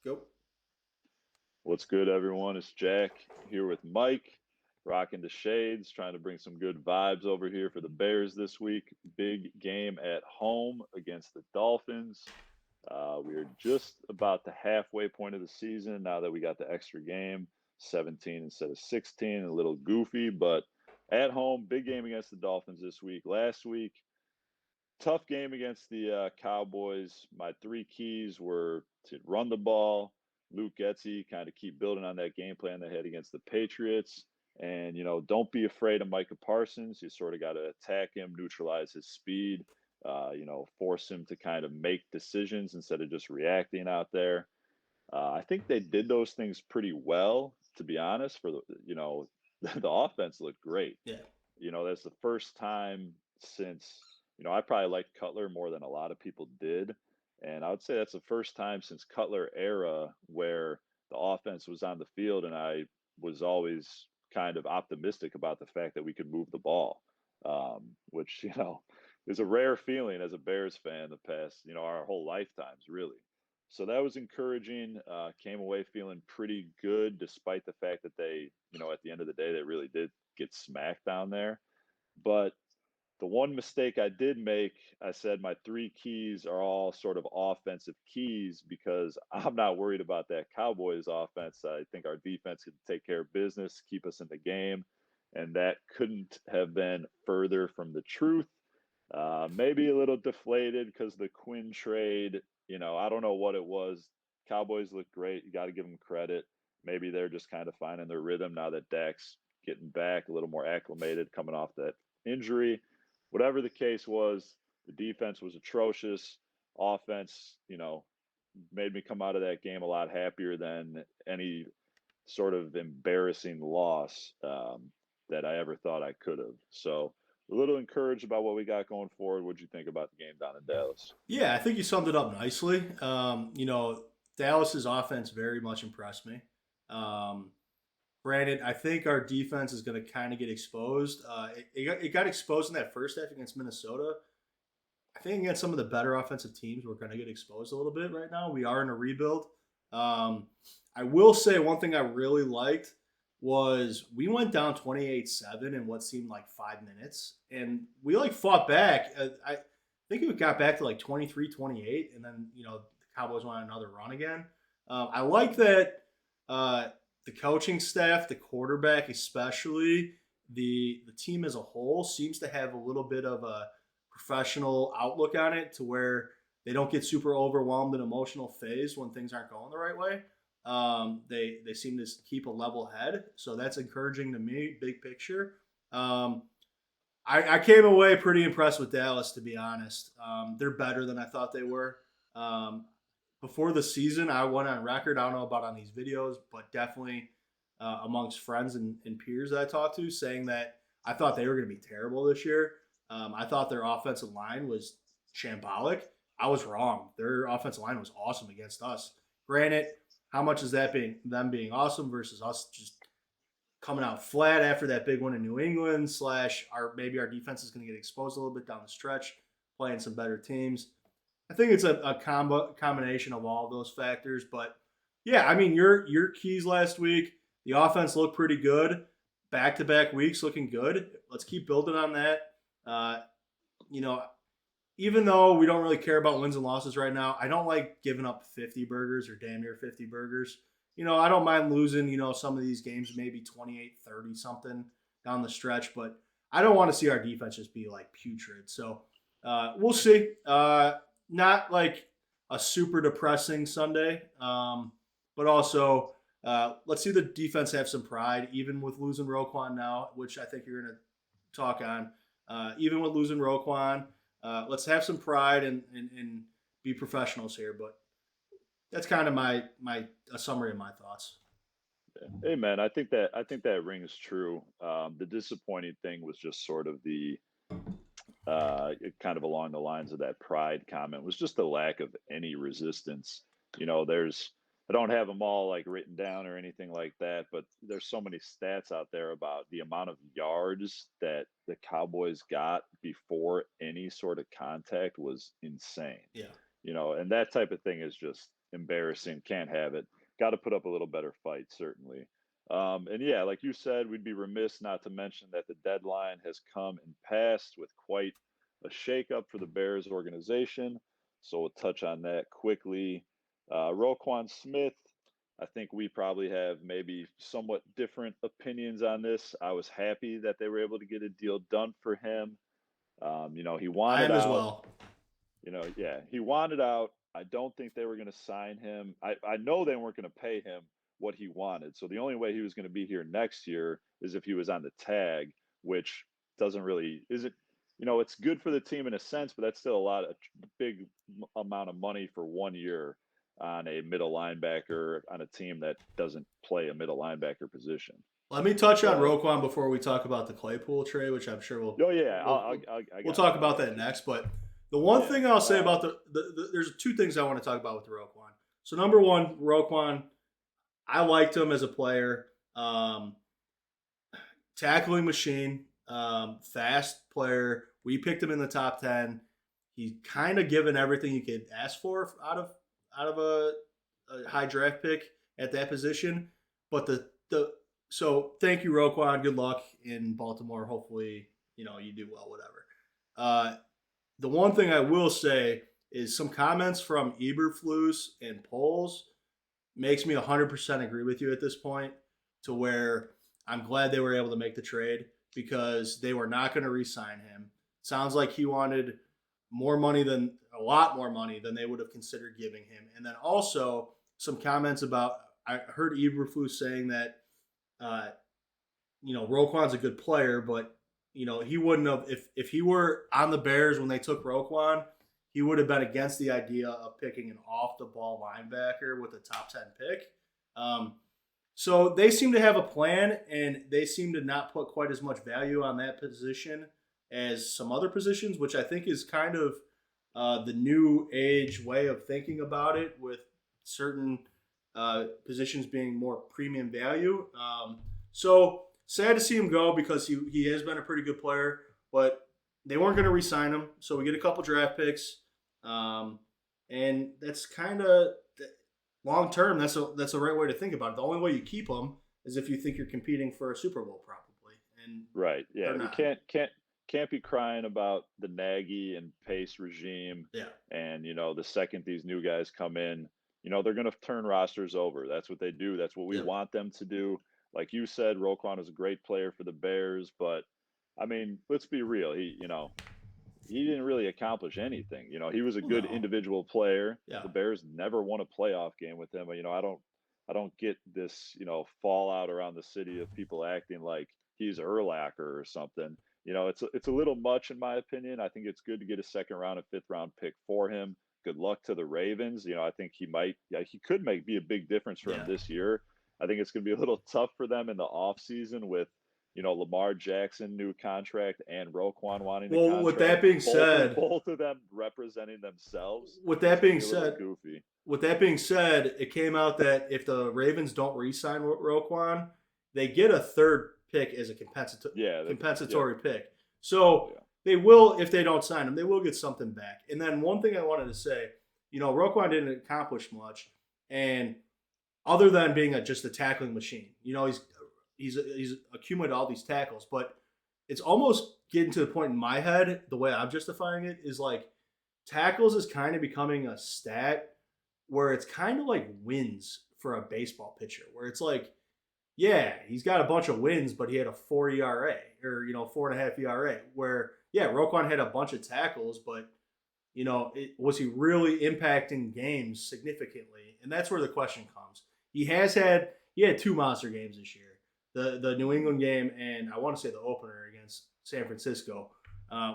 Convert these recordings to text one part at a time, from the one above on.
Go. What's good, everyone? It's Jack here with Mike, rocking the shades, trying to bring some good vibes over here for the Bears this week. Big game at home against the Dolphins. We are just about the halfway point of the season now that we got the extra game, 17 instead of 16, a little goofy, but at home, big game against the Dolphins this week. Last week, tough game against the Cowboys. My three keys were to run the ball, Luke Getzey, kind of keep building on that game plan they had against the Patriots. And, don't be afraid of Micah Parsons. You sort of got to attack him, neutralize his speed, force him to kind of make decisions instead of just reacting out there. I think they did those things pretty well, to be honest. The offense looked great. Yeah. That's the first time since, I probably liked Cutler more than a lot of people did. And I would say that's the first time since Cutler era where the offense was on the field and I was always kind of optimistic about the fact that we could move the ball, which, is a rare feeling as a Bears fan the past, our whole lifetimes, really. So that was encouraging. Came away feeling pretty good, despite the fact that they, at the end of the day, they really did get smacked down there. But the one mistake I did make, I said my three keys are all sort of offensive keys because I'm not worried about that Cowboys offense. I think our defense can take care of business, keep us in the game. And that couldn't have been further from the truth. Maybe a little deflated because the Quinn trade, I don't know what it was. Cowboys look great. You got to give them credit. Maybe they're just kind of finding their rhythm now that Dak's getting back, a little more acclimated coming off that injury. Whatever the case was, the defense was atrocious. Offense, made me come out of that game a lot happier than any sort of embarrassing loss that I ever thought I could have. So a little encouraged about what we got going forward. What'd you think about the game down in Dallas? Yeah, I think you summed it up nicely. Dallas's offense very much impressed me. Um, Granted, I think our defense is going to kind of get exposed. It got exposed in that first half against Minnesota. I think against some of the better offensive teams, we're going to get exposed a little bit right now. We are in a rebuild. Um, I will say one thing I really liked was we went down 28-7 in what seemed like 5 minutes, and we like fought back. I think it got back to like 23-28, and then the Cowboys went on another run again. I like that the coaching staff, the quarterback especially, the team as a whole seems to have a little bit of a professional outlook on it to where they don't get super overwhelmed and emotional phase when things aren't going the right way. They seem to keep a level head, so that's encouraging to me. Big picture, I came away pretty impressed with Dallas, to be honest. They're better than I thought they were. Um, Before the season, I went on record. I don't know about on these videos, but definitely amongst friends and peers that I talked to, saying that I thought they were going to be terrible this year. I thought their offensive line was shambolic. I was wrong. Their offensive line was awesome against us. Granted, how much is that being them being awesome versus us just coming out flat after that big one in New England? Slash, maybe our defense is going to get exposed a little bit down the stretch, playing some better teams. I think it's a combination of all of those factors. But yeah, I mean, your keys last week, the offense looked pretty good. Back to back weeks looking good. Let's keep building on that. Uh, you know, Even though we don't really care about wins and losses right now, I don't like giving up 50 burgers or damn near 50 burgers. I don't mind losing, some of these games, maybe 28-30 something down the stretch, but I don't want to see our defense just be like putrid. So we'll see. Not like a super depressing Sunday, but also let's see the defense have some pride, even with losing Roquan now, which I think you're going to talk on. Even with losing Roquan, let's have some pride and be professionals here. But that's kind of my a summary of my thoughts. Hey man, I think that rings true. The disappointing thing was just sort of the kind of along the lines of that pride comment was just the lack of any resistance. There's I don't have them all like written down or anything like that, but there's so many stats out there about the amount of yards that the Cowboys got before any sort of contact was insane. Yeah, And that type of thing is just embarrassing. Can't have it. Got to put up a little better fight, certainly. And yeah, like you said, we'd be remiss not to mention that the deadline has come and passed with quite a shakeup for the Bears organization. So we'll touch on that quickly. Roquan Smith, I think we probably have maybe somewhat different opinions on this. I was happy that they were able to get a deal done for him. He I wanted am as out. well. Yeah, he wanted out. I don't think they were going to sign him. I know they weren't going to pay him what he wanted. So the only way he was going to be here next year is if he was on the tag, which doesn't really is it. It's good for the team in a sense, but that's still a big amount of money for 1 year on a middle linebacker on a team that doesn't play a middle linebacker position. Let me touch on But Roquan before we talk about the Claypool trade, which I'm sure oh yeah, I we'll got talk you. about that next. But the one Yeah. thing I'll say about there's two things I want to talk about with the Roquan. So number one, Roquan, I liked him as a player. Tackling machine, fast player. We picked him in the top 10. He's kind of given everything you could ask for out of a high draft pick at that position. But the so thank you, Roquan. Good luck in Baltimore. Hopefully, you do well. Whatever. Uh, the one thing I will say is some comments from Eberflus and Poles makes me 100% agree with you at this point, to where I'm glad they were able to make the trade, because they were not going to re-sign him. Sounds like he wanted a lot more money than they would have considered giving him. And then also some comments about, I heard Eberflus saying that uh, Roquan's a good player, but he wouldn't have, if he were on the Bears when they took Roquan, he would have been against the idea of picking an off the ball linebacker with a top 10 pick. Um, so they seem to have a plan, and they seem to not put quite as much value on that position as some other positions, which I think is kind of the new age way of thinking about it, with certain positions being more premium value. So sad to see him go, because he has been a pretty good player, but they weren't going to re-sign him. So we get a couple draft picks, and that's kind of long term. That's a right way to think about it. The only way you keep them is if you think you're competing for a Super Bowl, probably, and Right. Yeah. they're You not. can't be crying about the Nagy and Pace regime. Yeah, And the second these new guys come in, they're going to turn rosters over. That's what they do. That's what we yep. want them to do. Like you said, Roquan is a great player for the Bears, but I mean, let's be real. He didn't really accomplish anything. He was a Well, good no, individual player. yeah, The Bears never won a playoff game with him. I don't get this, fallout around the city of people acting like he's Urlacher or something. It's a little much in my opinion. I think it's good to get a second round and fifth round pick for him. Good luck to the Ravens. I think he could be a big difference for him yeah. this year. I think it's going to be a little tough for them in the off season with Lamar Jackson new contract and Roquan wanting a Well, contract. Both of them representing themselves. with It's that going to being be a little said, goofy. with that being said, it came out that if the Ravens don't re-sign Roquan, they get a third pick as a Yeah, yep, compensatory pick. So yeah. they will, if they don't sign him, they will get something back. And then one thing I wanted to say, Roquan didn't accomplish much, and other than being just a tackling machine, he's accumulated all these tackles, but it's almost getting to the point in my head, the way I'm justifying it is like tackles is kind of becoming a stat where it's kind of like wins for a baseball pitcher, where it's like, yeah, he's got a bunch of wins, but he had a 4 ERA, or 4.5 ERA. Where, yeah, Roquan had a bunch of tackles, but was he really impacting games significantly? And that's where the question comes. He had two monster games this year, the New England game, and I want to say the opener against San Francisco,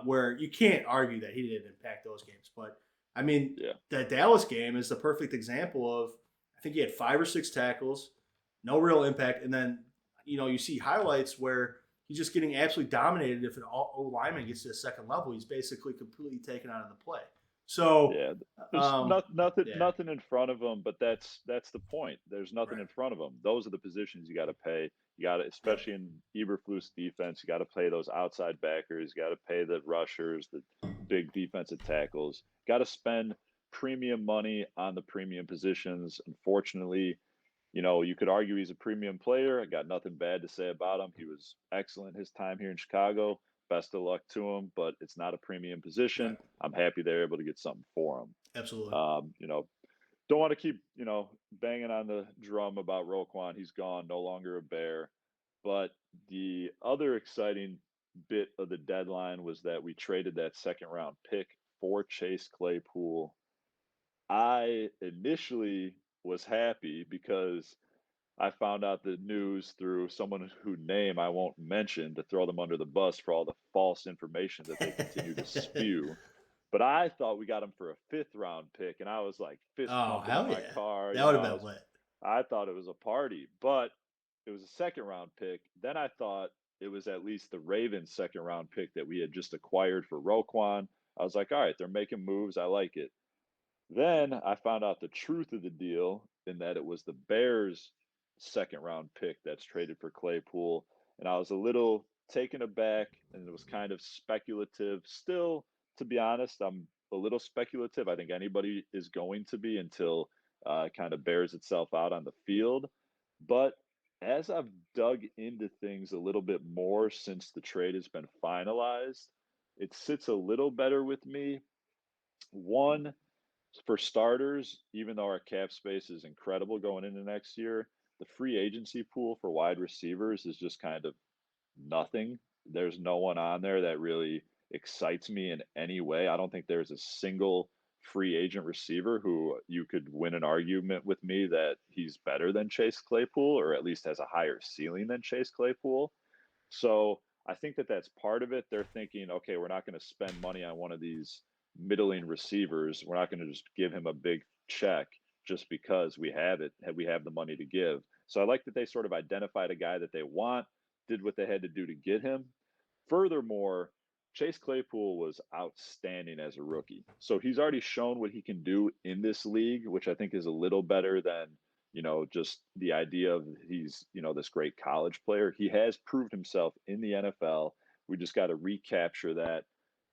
where you can't argue that he didn't impact those games. But I mean, Yeah. that Dallas game is the perfect example of, I think he had 5 or 6 tackles, no real impact, and then you see highlights where he's just getting absolutely dominated. If an O lineman gets to the second level, he's basically completely taken out of the play. So, Yeah, there's um, yeah, nothing in front of them, but that's the point. There's nothing right, in front of them. Those are the positions you got to pay. You got to, yep, especially in Eberflus defense, you got to pay those outside backers. You got to pay the rushers, the big defensive tackles. Got to spend premium money on the premium positions. Unfortunately, you could argue he's a premium player. I got nothing bad to say about him. He was excellent his time here in Chicago. Best of luck to him, but it's not a premium Right. position. I'm happy they're able to get something for him. Absolutely. Don't want to keep, banging on the drum about Roquan. He's gone, no longer a Bear. But the other exciting bit of the deadline was that we traded that second round pick for Chase Claypool. I initially was happy because I found out the news through someone whose name I won't mention to throw them under the bus for all the false information that they continue to spew. But I thought we got him for a fifth round pick, and I was like fist Oh, pumping in hell my yeah. car. That would have been lit. I thought it was a party, but it was a second round pick. Then I thought it was at least the Ravens' second round pick that we had just acquired for Roquan. I was like, all right, they're making moves. I like it. Then I found out the truth of the deal in that it was the Bears' second round pick that's traded for Claypool. And I was a little taken aback and it was kind of speculative. Still, to be honest, I'm a little speculative. I think anybody is going to be until it kind of bears itself out on the field. But as I've dug into things a little bit more since the trade has been finalized, it sits a little better with me. One, for starters, even though our cap space is incredible going into next year, the free agency pool for wide receivers is just kind of nothing. There's no one on there that really excites me in any way. I don't think there's a single free agent receiver who you could win an argument with me that he's better than Chase Claypool or at least has a higher ceiling than Chase Claypool. So I think that that's part of it. They're thinking, okay, we're not going to spend money on one of these middling receivers. We're not going to just give him a big check just because we have it, we have the money to give. So I like that they sort of identified a guy that they want, did what they had to do to get him. Furthermore, Chase Claypool was outstanding as a rookie. So he's already shown what he can do in this league, which I think is a little better than, just the idea of he's, this great college player. He has proved himself in the NFL. We just got to recapture that.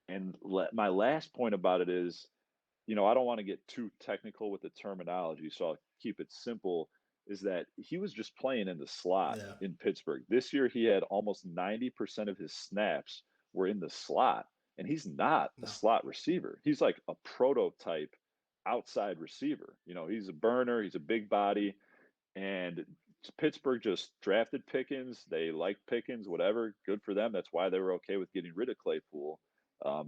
And my last point about it is, I don't want to get too technical with the terminology, so I'll keep it simple. Is that he was just playing in the slot Yeah. in Pittsburgh. This year, he had almost 90% of his snaps were in the slot, and he's not a No. slot receiver. He's like a prototype outside receiver. He's a burner, he's a big body, and Pittsburgh just drafted Pickens. They like Pickens, whatever. Good for them. That's why they were okay with getting rid of Claypool.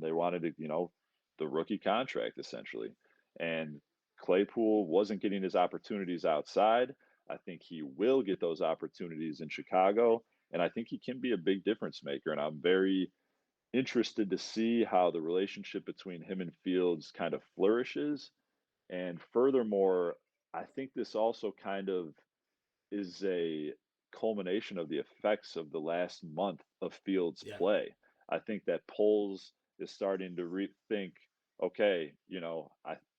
They wanted to, the rookie contract essentially. And Claypool wasn't getting his opportunities outside. I think he will get those opportunities in Chicago. And I think he can be a big difference maker. And I'm very interested to see how the relationship between him and Fields kind of flourishes. And furthermore, I think this also kind of is a culmination of the effects of the last month of Fields' Yeah. play. I think that Poles is starting to rethink. Okay,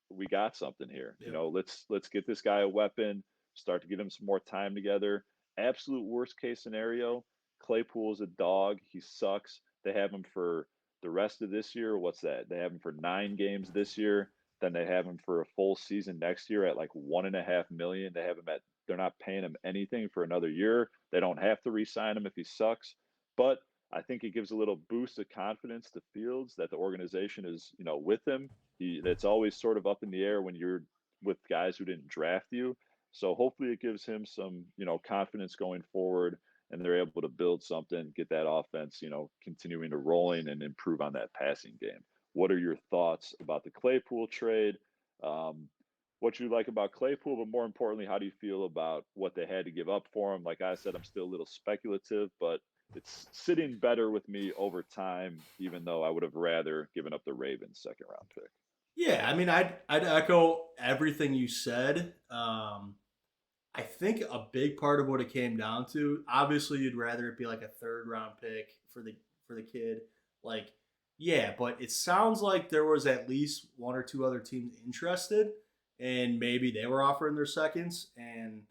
we got something here. Yep. Let's get this guy a weapon. Start to get him some more time together. Absolute worst case scenario, Claypool is a dog. He sucks. They have him for the rest of this year. What's that? They have him for 9 games this year. Then they have him for a full season next year at like 1.5 million. They have him at they're not paying him anything for another year. They don't have to re-sign him if he sucks. But I think it gives a little boost of confidence to Fields that the organization is, with him. That's always sort of up in the air when you're with guys who didn't draft you. So hopefully it gives him some, confidence going forward and they're able to build something, get that offense, continuing to rolling and improve on that passing game. What are your thoughts about the Claypool trade? Um, what you like about Claypool, but more importantly, how do you feel about what they had to give up for him? Like I said, I'm still a little speculative, but it's sitting better with me over time, even though I would have rather given up the Ravens second round pick. Yeah, I mean, I'd echo everything you said. I think a big part of what it came down to, obviously, you'd rather it be like a third round pick for the kid. Like, yeah, but it sounds like there was at least one or two other teams interested, and maybe they were offering their seconds, and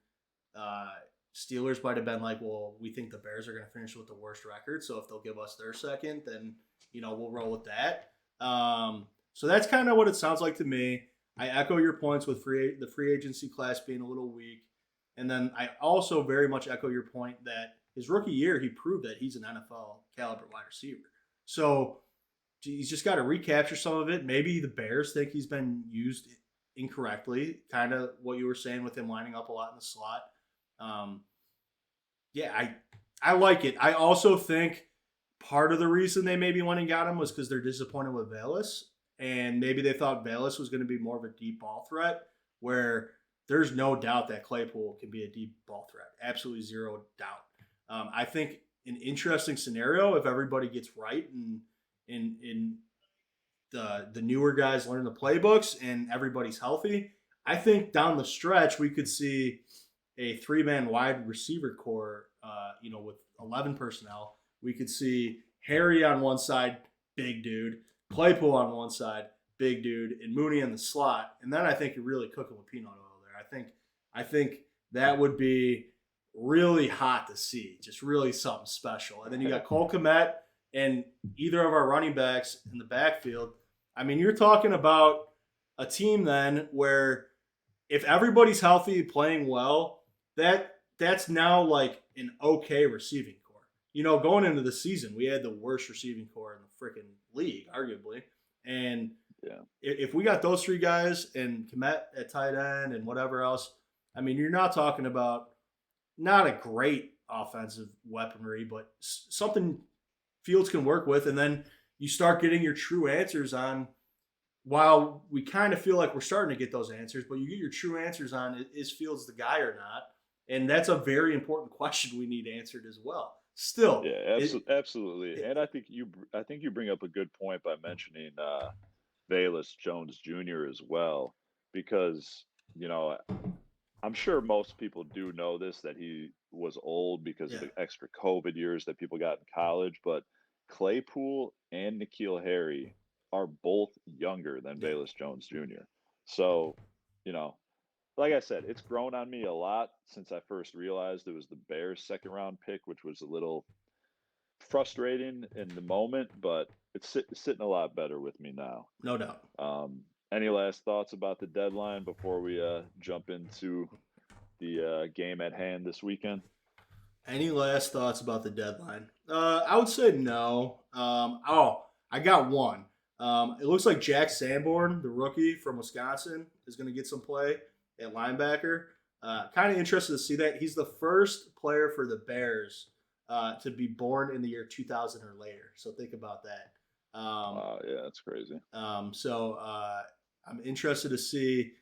uh, Steelers might have been like, well, we think the Bears are going to finish with the worst record, so if they'll give us their second, then we'll roll with that. So that's kind of what it sounds like to me. I echo your points with the free agency class being a little weak, and then I also very much echo your point that his rookie year he proved that he's an NFL caliber wide receiver. So he's just got to recapture some of it. Maybe the Bears think he's been used incorrectly, kind of what you were saying with him lining up a lot in the slot. Um, yeah, I like it. I also think part of the reason they maybe went and got him was because they're disappointed with Velas, and maybe they thought Velas was going to be more of a deep ball threat. Where there's no doubt that Claypool can be a deep ball threat, absolutely zero doubt. I think an interesting scenario if everybody gets right and in the newer guys learn the playbooks and everybody's healthy. I think down the stretch we could see a three-man wide receiver core, with 11 personnel. We could see Harry on one side, big dude, Claypool on one side, big dude, and Mooney in the slot. And then I think you're really cooking with peanut oil there. I think that would be really hot to see, just really something special. And then you got Cole Kmet and either of our running backs in the backfield. I mean, you're talking about a team then where if everybody's healthy, playing well, that's now like an okay receiving core. Going into the season, we had the worst receiving core in the freaking league, arguably. And Yeah. if we got those three guys and Komet at tight end and whatever else, I mean, you're not talking about not a great offensive weaponry, but something Fields can work with. And then you start getting your true answers on. While we kind of feel like we're starting to get those answers, but you get your true answers on is Fields the guy or not? And that's a very important question we need answered as well. Still, Yeah, absolutely. And I think you bring up a good point by mentioning Velus Jones Jr. as well, because you know I'm sure most people do know this that he was old because of yeah, the extra COVID years that people got in college, but Claypool and Nikhil Harry are both younger than yeah, Velus Jones Jr. So, you know, like I said, it's grown on me a lot since I first realized it was the Bears' second round pick, which was a little frustrating in the moment, but it's sitting a lot better with me now. no doubt. Um, any last thoughts about the deadline before we jump into the game at hand this weekend? Any last thoughts about the deadline? I would say no. I got one. It looks like Jack Sanborn, the rookie from Wisconsin, is going to get some play at linebacker. Kind of interested to see that. He's the first player for the Bears to be born in the year 2000 or later. So think about that. Yeah, that's crazy. So I'm interested to see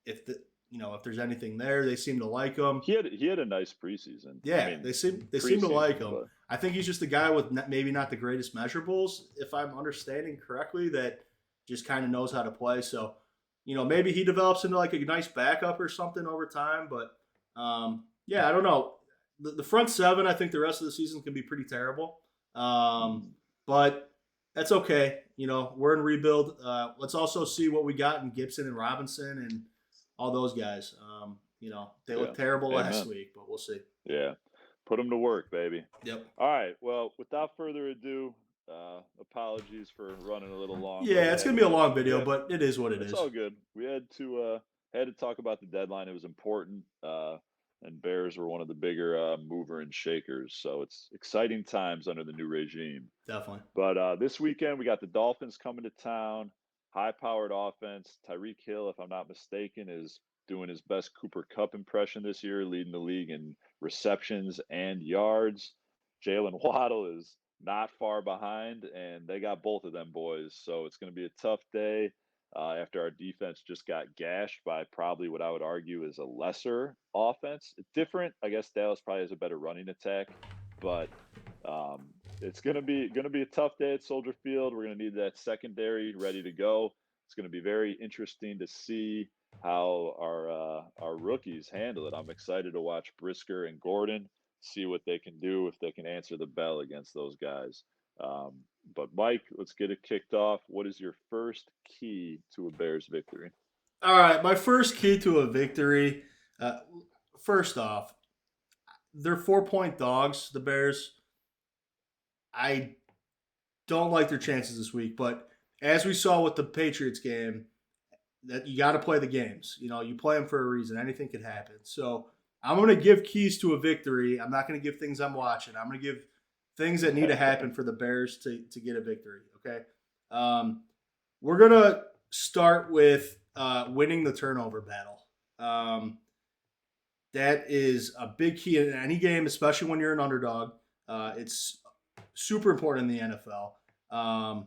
if if there's anything there. They seem to like him. He had a nice preseason. I Yeah, mean, they seem to like preseason, him. but I think he's just a guy with maybe not the greatest measurables, if I'm understanding correctly, that just kind of knows how to play. So, maybe he develops into like a nice backup or something over time. But yeah, I don't know. The front seven, I think the rest of the season can be pretty terrible. mhm, But that's okay. We're in rebuild. Let's also see what we got in Gibson and Robinson and all those guys. They yeah, looked terrible last amen. week, but we'll see. Yeah, put them to work, baby. Yep. All right. Well, without further ado, apologies for running a little long, but Yeah, it's gonna be a long video, but it is what it it's is. all good. We had to talk about the deadline. It was important. And Bears were one of the bigger mover and shakers. So it's exciting times under the new regime. Definitely. But this weekend we got the Dolphins coming to town. High-powered offense. Tyreek Hill, if I'm not mistaken, is doing his best Cooper Cup impression this year, leading the league in receptions and yards. Jalen Waddle is not far behind, and they got both of them boys. So it's going to be a tough day after our defense just got gashed by probably what I would argue is a lesser offense. Different, I guess Dallas probably has a better running attack, but it's gonna be a tough day at Soldier Field. We're gonna need that secondary ready to go. It's gonna be very interesting to see how our rookies handle it. I'm excited to watch Brisker and Gordon, see what they can do if they can answer the bell against those guys. But Mike, let's get it kicked off. What is your first key to a Bears victory? All right, my first key to a victory. Uh, First off, they're 4-point dogs. The Bears. I don't like their chances this week, but as we saw with the Patriots game, that you got to play the games. You play them for a reason. Anything could happen. So I'm going to give keys to a victory. I'm not going to give things I'm watching. I'm going to give things that need to happen for the Bears to get a victory. Okay. We're going to start with winning the turnover battle. That is a big key in any game, especially when you're an underdog. It's super important in the NFL.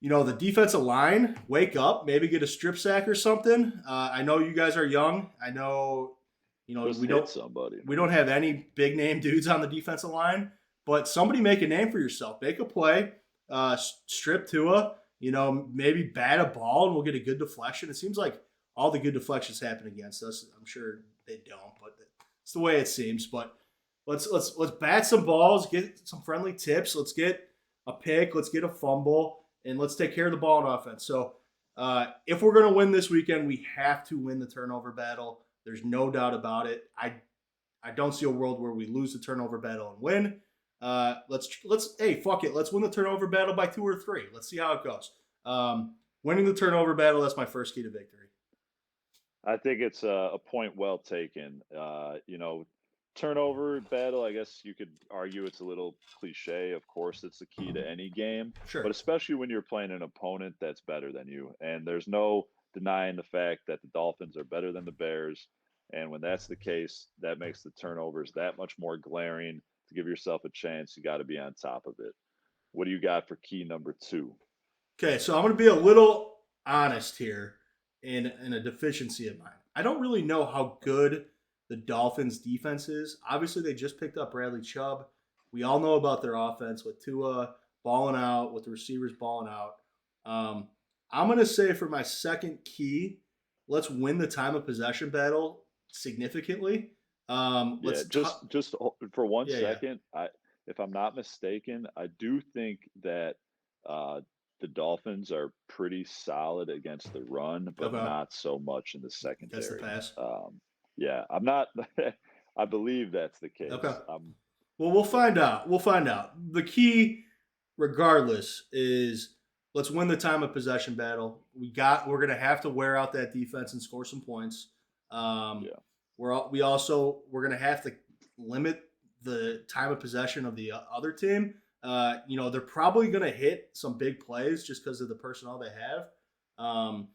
The defensive line, wake up, maybe get a strip sack or something. I know you guys are young. I know, Just we hit don't somebody. we don't have any big name dudes on the defensive line, but somebody make a name for yourself. Make a play, strip Tua. Maybe bat a ball and we'll get a good deflection. It seems like all the good deflections happen against us. I'm sure they don't, but it's the way it seems. But let's bat some balls, get some friendly tips. Let's get a pick. Let's get a fumble, and let's take care of the ball on offense. So if we're going to win this weekend, we have to win the turnover battle. There's no doubt about it. I don't see a world where we lose the turnover battle and win. Hey, fuck it. Let's win the turnover battle by 2 or 3. Let's see how it goes. Winning the turnover battle, that's my first key to victory. I think it's a point well taken. Turnover battle, I guess you could argue it's a little cliche. Of course, it's the key to any game, Sure. but especially when you're playing an opponent that's better than you. And there's no denying the fact that the Dolphins are better than the Bears. And when that's the case, that makes the turnovers that much more glaring. To give yourself a chance, you got to be on top of it. What do you got for key number 2? Okay, so I'm going to be a little honest here in a deficiency of mine. I don't really know how good the Dolphins' defense is. Obviously, they just picked up Bradley Chubb. We all know about their offense with Tua balling out, with the receivers balling out. I'm going to say for my second key, let's win the time of possession battle significantly. Yeah, just for one Yeah, yeah. second, if I'm not mistaken, I do think that uh, the Dolphins are pretty solid against the run, but Okay. not so much in the That's the secondary. pass. Yeah, I'm not. I believe that's the Okay. case. Well, we'll Yeah, find out. We'll find out. The key, regardless, is let's win the time of possession battle. We're gonna have to wear out that defense and score some points. Um, yeah, we're gonna have to limit the time of possession of the other team. They're probably gonna hit some big plays just because of the personnel they have.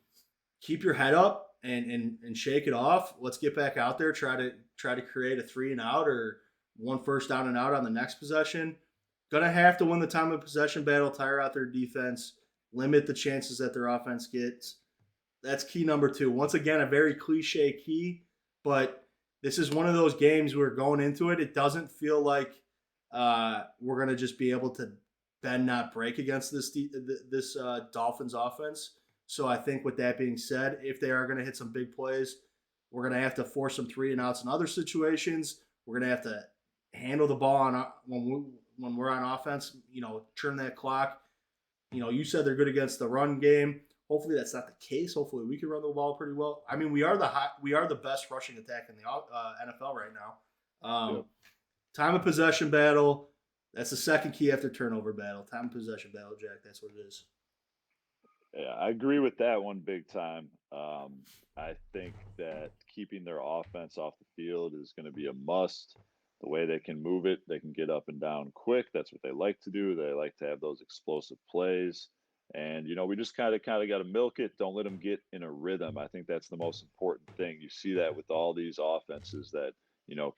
Keep your head up and shake it off. Let's get back out there. Try to create a 3 and out or one first down and out on the next possession. Gonna have to win the time of possession battle, tire out their defense, limit the chances that their offense gets. That's key number 2. Once again, a very cliche key, but this is one of those games where going into it, it doesn't feel like we're gonna just be able to bend not break against this Dolphins offense. So I think with that being said, if they are going to hit some big plays, we're going to have to force some 3 and outs in other situations. We're going to have to handle the ball when we're on offense. Turn that clock. You said they're good against the run game. Hopefully that's not the case. Hopefully we can run the ball pretty well. I mean, we are the best rushing attack in the NFL right now. yep. Time of possession battle. That's the second key after turnover battle. Time of possession battle, Jack. That's what it is. Yeah, I agree with that one big time. I think that keeping their offense off the field is going to be a must. The way they can move it, they can get up and down quick. That's what they like to do. They like to have those explosive plays. And we just kind of got to milk it. Don't let them get in a rhythm. I think that's the most important thing. You see that with all these offenses that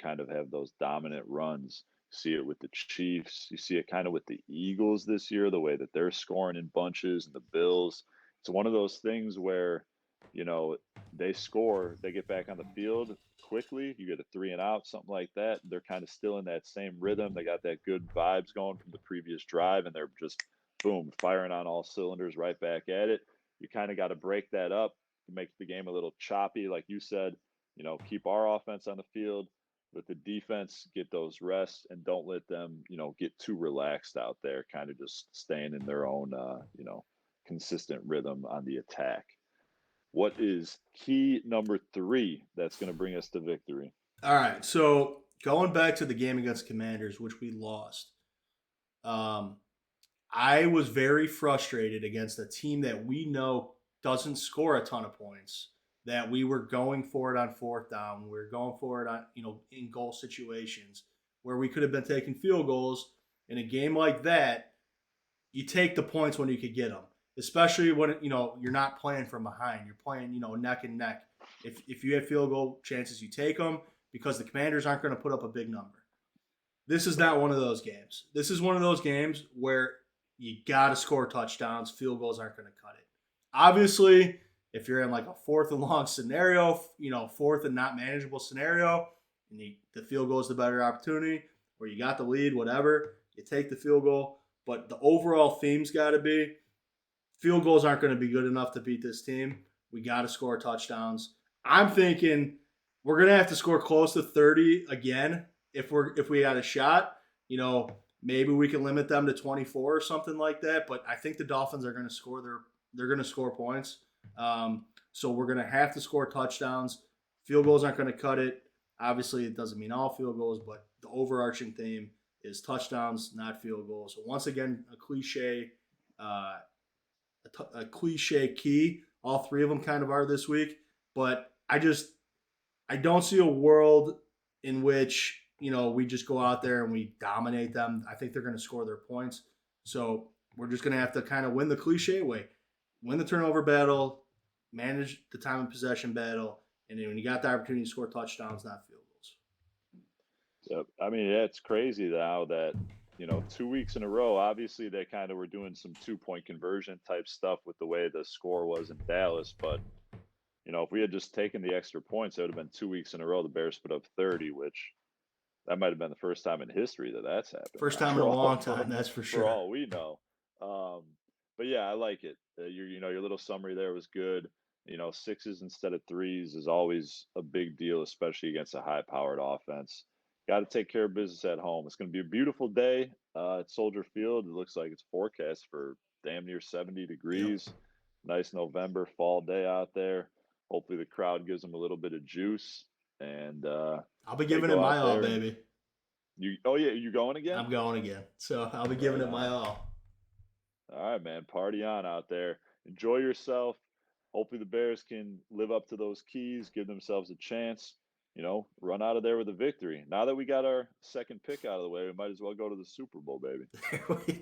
kind of have those dominant runs. See it with the Chiefs. You see it kind of with the Eagles this year, the way that they're scoring in bunches, and the Bills. It's one of those things where, you know, they score, they get back on the field quickly. You get a 3 and out, something like that. They're kind of still in that same rhythm. They got that good vibes going from the previous drive, and they're just boom, firing on all cylinders right back at it. You kind of got to break that up, make the game a little choppy, like you said. Keep our offense on the field with the defense, get those rests, and don't let them, get too relaxed out there, kind of just staying in their own, consistent rhythm on the attack. What is key number 3 that's going to bring us to victory? All right. So going back to the game against Commanders, which we lost, um, I was very frustrated against a team that we know doesn't score a ton of points, that we were going for it on fourth down, we were going for it on, in goal situations where we could have been taking field goals. In a game like that, you take the points when you could get them, especially when you're not playing from behind. You're playing neck and neck. If you have field goal chances, you take them because the Commanders aren't going to put up a big number. This is not one of those games. This is one of those games where you got to score touchdowns. Field goals aren't going to cut it. Obviously, if you're in like a fourth and long scenario, fourth and not manageable scenario, and the field goal is the better opportunity, or you got the lead, whatever, you take the field goal. But the overall theme's got to be field goals aren't going to be good enough to beat this team. We got to score touchdowns. I'm thinking we're going to have to score close to 30 again if we had a shot. Maybe we can limit them to 24 or something like that. But I think the Dolphins are going to score they're going to score points. So we're going to have to score touchdowns. Field goals aren't going to cut it. Obviously, it doesn't mean all field goals, but the overarching theme is touchdowns, not field goals. So once again, a cliche key. All three of them kind of are this week, but I don't see a world in which we just go out there and we dominate them. I think they're going to score their points. So we're just going to have to kind of win the cliche way, win the turnover battle, manage the time of possession battle, and then when you got the opportunity to score touchdowns, not field goals. Yep. I mean, yeah, it's crazy now that 2 weeks in a row. Obviously, they kind of were doing some 2-point conversion type stuff with the way the score was in Dallas. But if we had just taken the extra points, it would have been 2 weeks in a row. The Bears put up 30, which that might have been the first time in history that's happened. First time in a long time, that's for sure. For all we know. But yeah, I like it. Your little summary there was good. 6s instead of 3s is always a big deal, especially against a high-powered offense. Got to take care of business at home. It's going to be a beautiful day at Soldier Field. It looks like it's forecast for damn near 70 degrees. Yep. Nice November fall day out there. Hopefully the crowd gives them a little bit of juice. And I'll be giving it my all, baby. You going again? I'm going again. So I'll be giving it my all. All right, man. Party on out there. Enjoy yourself. Hopefully the Bears can live up to those keys, give themselves a chance. Run out of there with a victory. Now that we got our second pick out of the way, we might as well go to the Super Bowl, baby. There we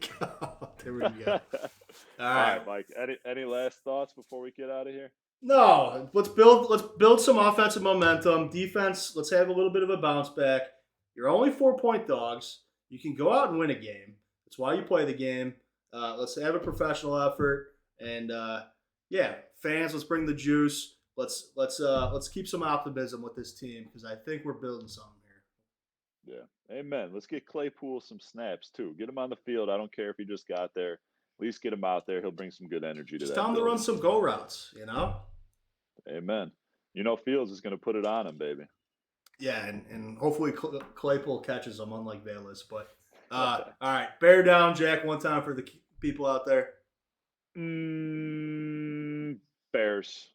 go. All right, Mike. Any last thoughts before we get out of here? No. Let's build some offensive momentum. Defense, let's have a little bit of a bounce back. You're only 4-point dogs. You can go out and win a game. That's why you play the game. Let's have a professional effort. And fans, let's bring the juice. Let's keep some optimism with this team because I think we're building something here. Yeah, amen. Let's get Claypool some snaps too. Get him on the field. I don't care if he just got there. At least get him out there. He'll bring some good energy to that. Tell him to run some go routes. Amen. Fields is going to put it on him, baby. Yeah, and hopefully Claypool catches them, unlike Bayless. But all right, bear down, Jack. One time for the people out there. Bears.